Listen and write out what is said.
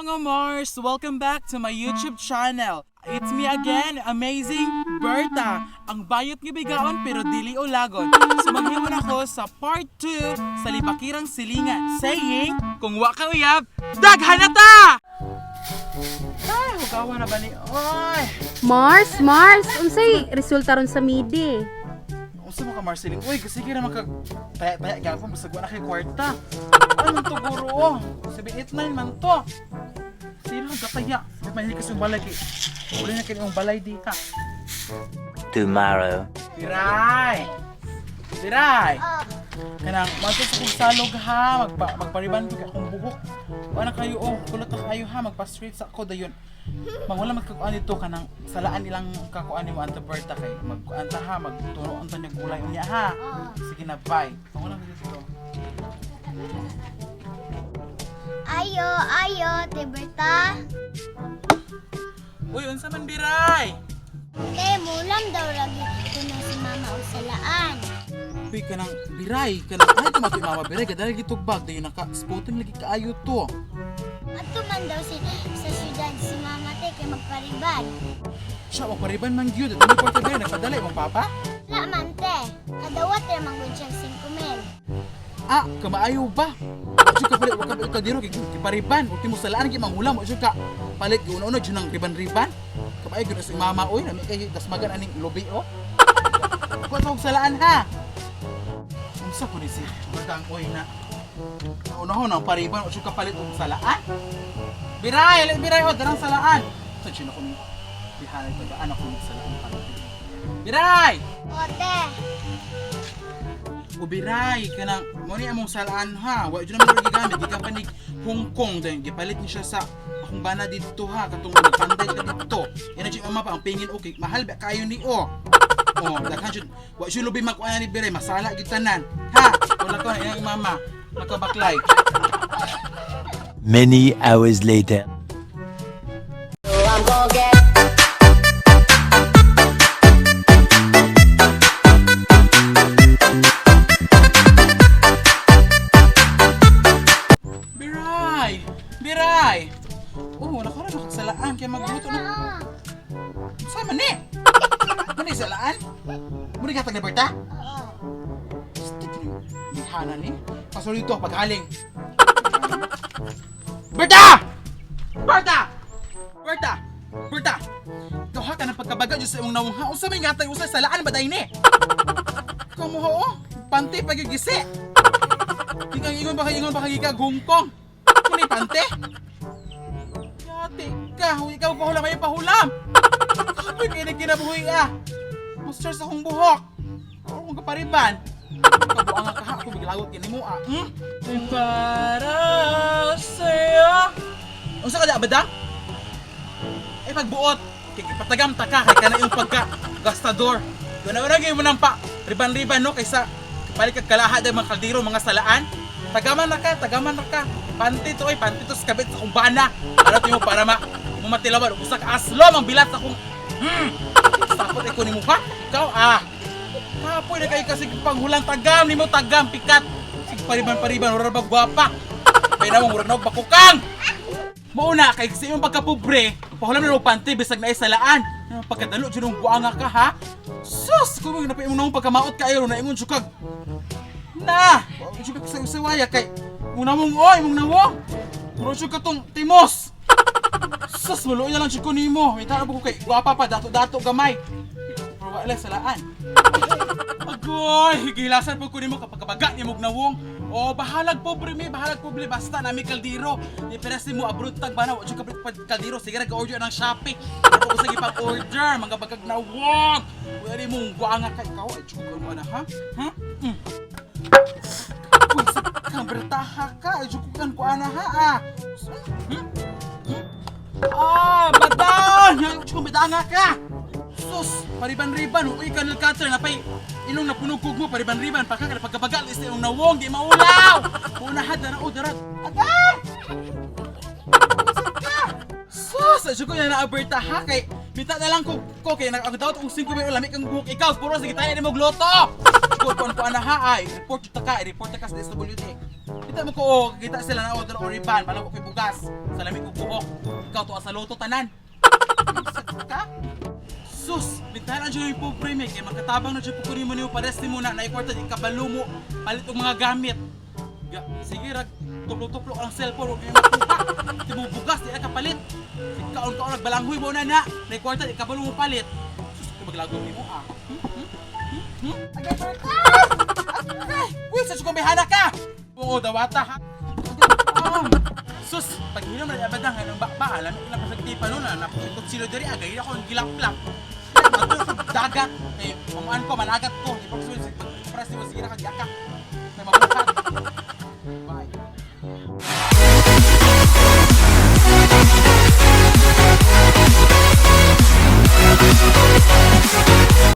mga Mars! Welcome back to my YouTube channel. It's me again, Amazing Berta. Ang bayot nga bigaon pero dili ulagon. Sumanghiwan ako sa part 2 sa Libakirang Silingan. Saying, kung wa ka uyab, daghan na ta! Ay, hugawa na ba ni... Oy! Mars! Unsay resulta ron sa midi? Unsa mo ka Marceline? Uy, kasi kira maka paya gapon basag wa na kay kwarta. Ano to guro? 789 man to. Sino ang kataya? May hikas yung balay. Uli na kinong balay di ka. Tomorrow. Biray! Kanang magto sa kong salog ha, magpariban ko akong buhok. Wala kayo kulot na kayo ha, magpa-straight sa ako dayon. Wala magkakuan dito kanang salaan ilang kakuan mo Ante Berta kay magkuanta ha, magturo ang tanyag gulay unya ha. Sige na, bye. Wala mo dito. Ayo, Tiberta. Uy, unsa man Biray? Kay mulam daw lagi ito na si Mama o salaan. Uy, kanang Biray, kanang ay tumato mama Biray, kadali gitugbag dayon naka-spotting lagi kaayo to. Ato man daw sa syudad si Mama te kay magpariban. Siya, magpariban man gyud. Dali ko tayo nagpadali mong papa? La man te, kadawat ra manggod siyang 5,000. Ah, kamaayo ba? Wala ka palit, wala ka diro kipariban. Ultimo salaan ki mangulam, wala ka palit una-una dyan ng riban-riban. Kamaayo gyud sa mama oy, nami kay dasmagan aning lobi o. Ako tawag salaan ha. Unsa ko ni si Batang oy na. Una-una ang pariban, wala ka palit og salaan. Biray o darang salaan. Sa chino ko ni bihay ko anak ko salaan pa. Biray! Ote, Ubiray kanang mo ni among salaan ha. Wa jud naman gigamit gikan pa ni Hong Kong din gipalit ni siya sa akong bana dito ha katong nagpanday ka dito. Ina jud mama pa ang pingin okay mahal ba kayo ni o. Oh, daghan jud wa jud lubi makuha ni Biray masala gid tanan. Ha, wala ko ina mama nakabaklay. Many hours later. Biray! Oh, wala ko rin makagsalaan kaya magluto na. Sama ni! Muna salaan? Muna gatag na Berta? oo. Stick ni Bihana ni. Pasol dito paghaling. Berta! Gawa ka ng pagkabaga dyan sa imong nawang haon sa may gatay usay salaan ba dahi ni? Kamu ho? Panty pagigisi! Ingon baka Hong Kong! Kuni pante? Yate ka, huwag ikaw pahulam ay pahulam! Kapag kinabuhi Master sa akong buhok! Ako mong kapariban! Kabuang ka ha, ako biglagot kinimo Para sa'yo! Ang sa kada abadang? Eh pagbuot, patagam ta ka, kay ka na yung pagka-gastador. Guna-una mo ng riban-riban no, kaysa palit kag kalaha dahil mga kaldiro, mga salaan. Tagaman na ka. Panty to sa kabit sa kong bana. Ano to mo para matilawan. Usak aslom ang bilat sa kong... Sakot ko ni mo ha? Ikaw kapoy na kayo kasi panghulang tagam ni mo pikat. Sige pariban, hura ba gwapa? Kaya na mong hura na bakukang. Mauna, kay kasi yung pagkapobre, pahulam na ng panty bisag na isalaan. Pagkadalo dyan ng buanga ka ha? Sus! Kung napaimong na mong pagkamaot ka ayaw na ingon sukag. Na! Sukag sa usawaya kay... Muna mong nawong! Muro siya ka tong timos! Sus, maluoy na lang siya ko nimo. May tanong ko kay guwapa pa, dato-dato gamay. Pero wala salaan. Agoy, higilasan po ko nimo kapag kabaga ni mong nawong. O, bahalag pobre, basta nami kaldiro. Di peras mo abroad tag bana, wala siya kapag kaldiro. Sige, nag-order ng Shopee. Pero ko sige pag-order, mga bagag nawong. Wala mong guanga kay ikaw. Ay, tsuga mo na, ha? Bertaha ka, jukukan ko ana ha badang! Yung bitanga ka! Sus, pariban-riban, uy kanil cutter na pa'y inong napunugkog mo, pariban-riban, pagkabagal, isa yung nawong, di maulaw! Unahan, darat! Agay! Sus, jukukan na na bertaha kay Bita na lang ko kaya nag-agdaw og 5 minuto lamig kang buhok ikaw puro sige tayo mo gluto. Ko ana ha ay report ka sa SWD. Kita mo ko kita sila na order or riban balang ko bugas sa lamig og buhok. Ikaw to sa loto tanan. Ka? Sus, bintahan dyan yung pobre me kaya magkatabang na dyan po kunin mo niyo paresti mo na naikwarta di kabalo mo palit og mga gamit. Sige rag tuplo-tuplo ang cellphone og yung makuha. Di mo bugas di ka palit. Kaon nagbalanghoy mo na naikwarta di kabalo mo palit. Sus, maglago mo ah. Agay pa ka! Agay! Uy, sa sukumbihana ka! Oo, dawata ha! Sus, paghinom na abadang ng bakba, alam mo ilang pasagtipa nun na napakitog silo diri, agay ako ang gilap-lap. Ato sa dagat, pamuan ko, managat ko, ipagsulit, pagpras mo, sige na kagyaka. May mabukat. Bye.